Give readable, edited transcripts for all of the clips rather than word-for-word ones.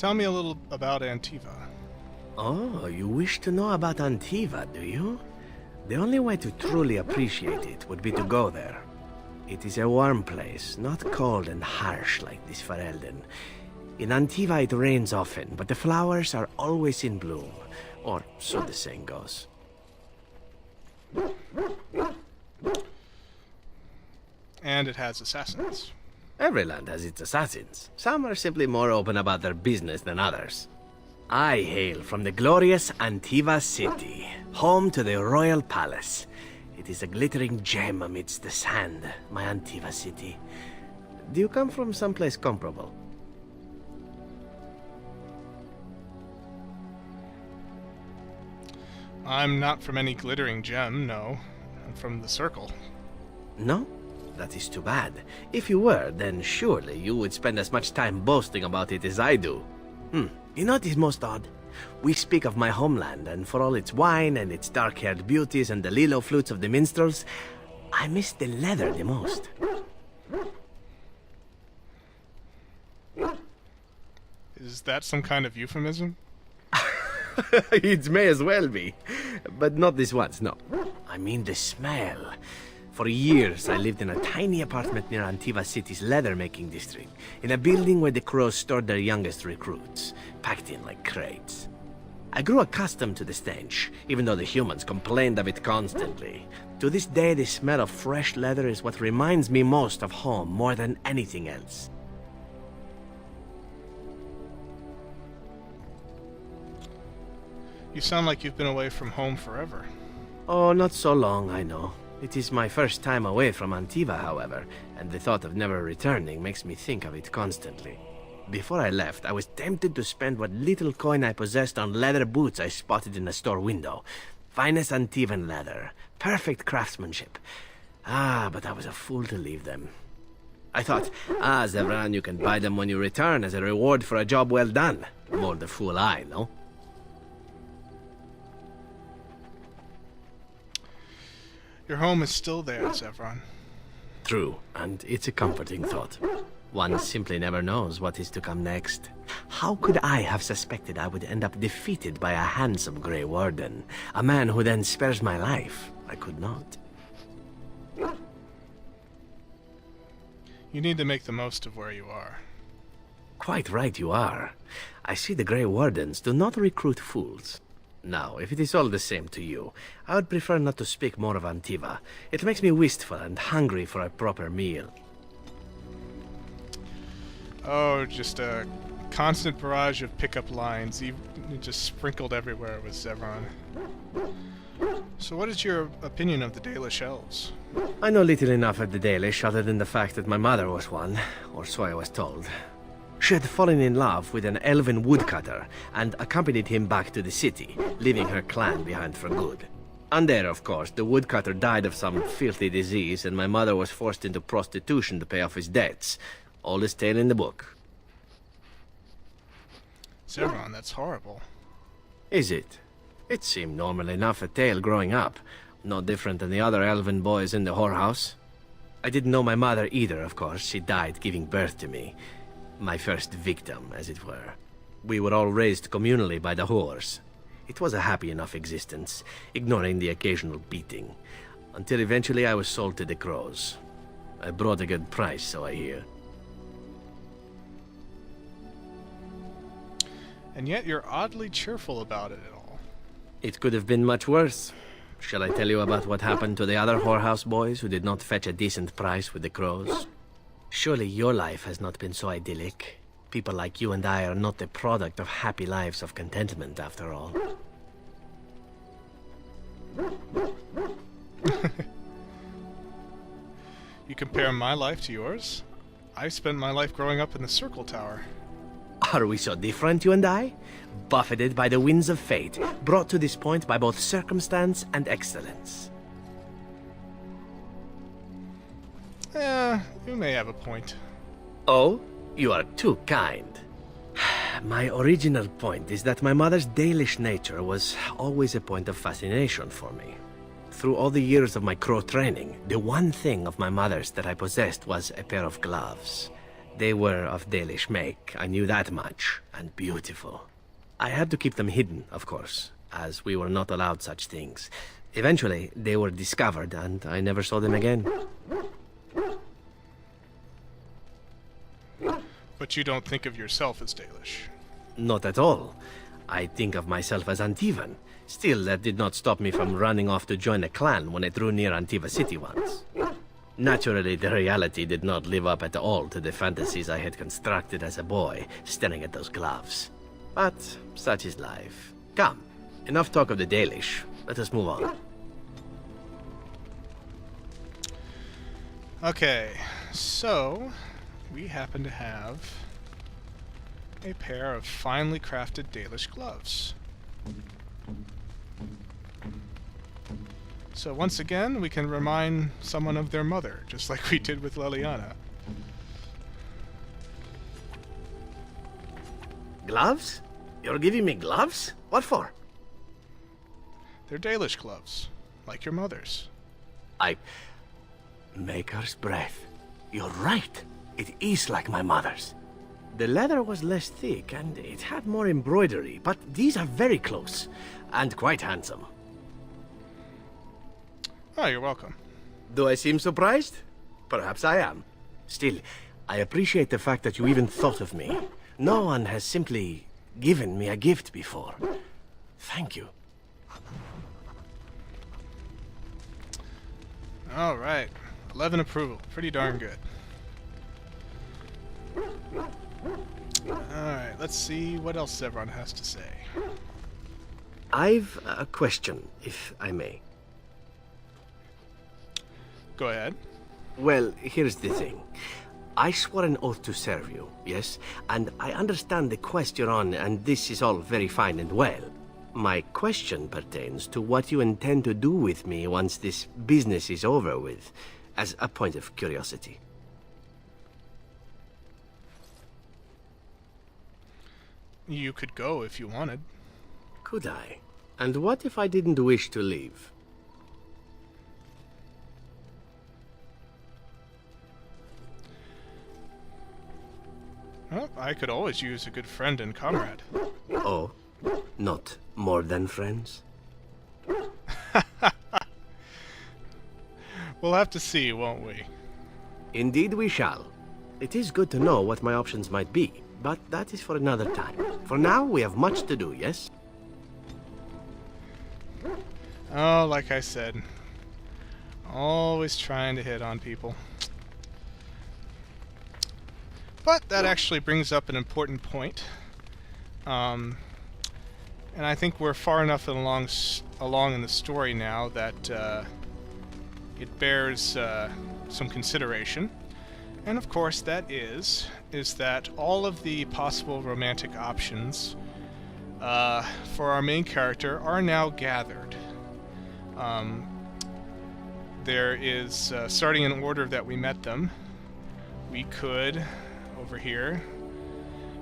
Tell me a little about Antiva. Oh, you wish to know about Antiva, do you? The only way to truly appreciate it would be to go there. It is a warm place, not cold and harsh like this Ferelden. In Antiva it rains often, but the flowers are always in bloom, or so the saying goes. And it has assassins. Every land has its assassins. Some are simply more open about their business than others. I hail from the glorious Antiva city, home to the royal palace. It is a glittering gem amidst the sand, my Antiva city. Do you come from someplace comparable? I'm not from any glittering gem, no. I'm from the Circle. No? That is too bad. If you were, then surely you would spend as much time boasting about it as I do. You know what is most odd? We speak of my homeland, and for all its wine and its dark-haired beauties and the lilo flutes of the minstrels, I miss the leather the most. Is that some kind of euphemism? It may as well be. But not this once, no. I mean the smell. For years, I lived in a tiny apartment near Antiva City's leather-making district, in a building where the crows stored their youngest recruits, packed in like crates. I grew accustomed to the stench, even though the humans complained of it constantly. To this day, the smell of fresh leather is what reminds me most of home more than anything else. You sound like you've been away from home forever. Oh, not so long, I know. It is my first time away from Antiva, however, and the thought of never returning makes me think of it constantly. Before I left, I was tempted to spend what little coin I possessed on leather boots I spotted in a store window. Finest Antivan leather, perfect craftsmanship. But I was a fool to leave them. I thought, Zevran, you can buy them when you return as a reward for a job well done. More the fool I, no? Your home is still there, Zevran. True, and it's a comforting thought. One simply never knows what is to come next. How could I have suspected I would end up defeated by a handsome Grey Warden? A man who then spares my life? I could not. You need to make the most of where you are. Quite right you are. I see the Grey Wardens do not recruit fools. Now, if it is all the same to you, I would prefer not to speak more of Antiva. It makes me wistful and hungry for a proper meal. Oh, just a constant barrage of pickup lines, just sprinkled everywhere with Zevran. So what is your opinion of the Dalish elves? I know little enough of the Dalish other than the fact that my mother was one, or so I was told. She had fallen in love with an elven woodcutter and accompanied him back to the city, leaving her clan behind for good. And there, of course, the woodcutter died of some filthy disease and my mother was forced into prostitution to pay off his debts. Oldest tale in the book. Zevran, that's horrible. Is it? It seemed normal enough a tale growing up. No different than the other elven boys in the whorehouse. I didn't know my mother either, of course. She died giving birth to me. My first victim, as it were. We were all raised communally by the whores. It was a happy enough existence, ignoring the occasional beating. Until eventually I was sold to the crows. I brought a good price, so I hear. And yet you're oddly cheerful about it all. It could have been much worse. Shall I tell you about what happened to the other whorehouse boys who did not fetch a decent price with the crows? Surely your life has not been so idyllic. People like you and I are not the product of happy lives of contentment, after all. You compare my life to yours? I spent my life growing up in the Circle Tower. Are we so different, you and I? Buffeted by the winds of fate, brought to this point by both circumstance and excellence. You may have a point. Oh, you are too kind. My original point is that my mother's Dalish nature was always a point of fascination for me. Through all the years of my crow training, the one thing of my mother's that I possessed was a pair of gloves. They were of Dalish make, I knew that much, and beautiful. I had to keep them hidden, of course, as we were not allowed such things. Eventually, they were discovered, and I never saw them again. But you don't think of yourself as Dalish. Not at all. I think of myself as Antivan. Still, that did not stop me from running off to join a clan when I drew near Antiva city once. Naturally, the reality did not live up at all to the fantasies I had constructed as a boy, staring at those gloves. But such is life. Come, enough talk of the Dalish. Let us move on. Okay, so we happen to have a pair of finely crafted Dalish gloves. So once again, we can remind someone of their mother, just like we did with Leliana. Gloves? You're giving me gloves? What for? They're Dalish gloves, like your mother's. Maker's breath. You're right. It is like my mother's. The leather was less thick, and it had more embroidery, but these are very close, and quite handsome. Oh, you're welcome. Do I seem surprised? Perhaps I am. Still, I appreciate the fact that you even thought of me. No one has simply given me a gift before. Thank you. All right. 11 approval. Pretty darn good. Alright, let's see what else Zevran has to say. I've a question, if I may. Go ahead. Well, here's the thing. I swore an oath to serve you, yes? And I understand the quest you're on, and this is all very fine and well. My question pertains to what you intend to do with me once this business is over with, as a point of curiosity. You could go if you wanted. Could I? And what if I didn't wish to leave? Well, I could always use a good friend and comrade. Oh, not more than friends? We'll have to see, won't we? Indeed we shall. It is good to know what my options might be, but that is for another time. For now, we have much to do, yes? Oh, like I said, always trying to hit on people. But that actually brings up an important point. And I think we're far enough along in the story now that it bears some consideration. And of course that is that all of the possible romantic options for our main character are now gathered. There is, starting in order that we met them, we could, over here,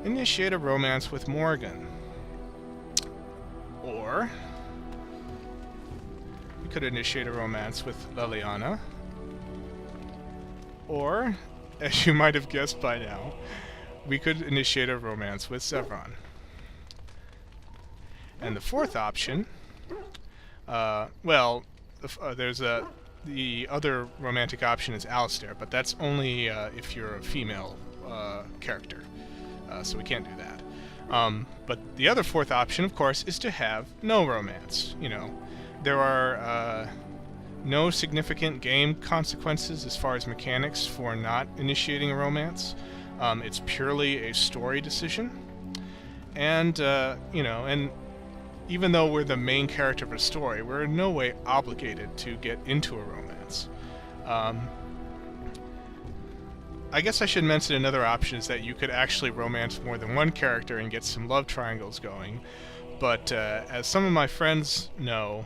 initiate a romance with Morrigan. Or we could initiate a romance with Leliana. Or, as you might have guessed by now, we could initiate a romance with Zevran. And the fourth option, there's the other romantic option is Alistair, but that's only if you're a female character, so we can't do that. But the other fourth option, of course, is to have no romance. You know, there are no significant game consequences as far as mechanics for not initiating a romance. It's purely a story decision. And, and even though we're the main character of a story, we're in no way obligated to get into a romance. I guess I should mention another option is that you could actually romance more than one character and get some love triangles going. But as some of my friends know,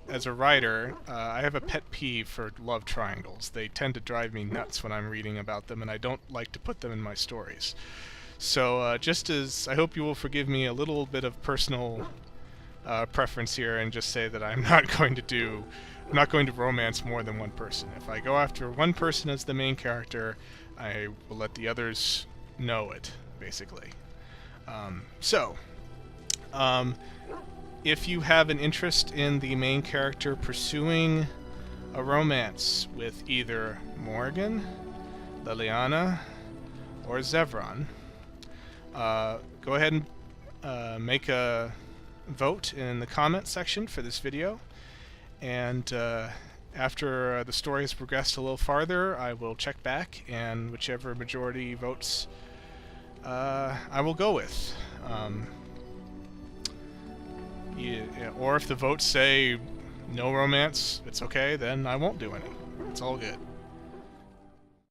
as a writer, I have a pet peeve for love triangles. They tend to drive me nuts when I'm reading about them, and I don't like to put them in my stories. So just as I hope you will forgive me a little bit of personal preference here and just say that I'm not going to romance more than one person. If I go after one person as the main character, I will let the others know it, basically. So, if you have an interest in the main character pursuing a romance with either Morrigan, Leliana, or Zevran, go ahead and make a vote in the comment section for this video, and after the story has progressed a little farther, I will check back, and whichever majority votes I will go with. Or if the votes say no romance, it's okay, then I won't do any. It's all good.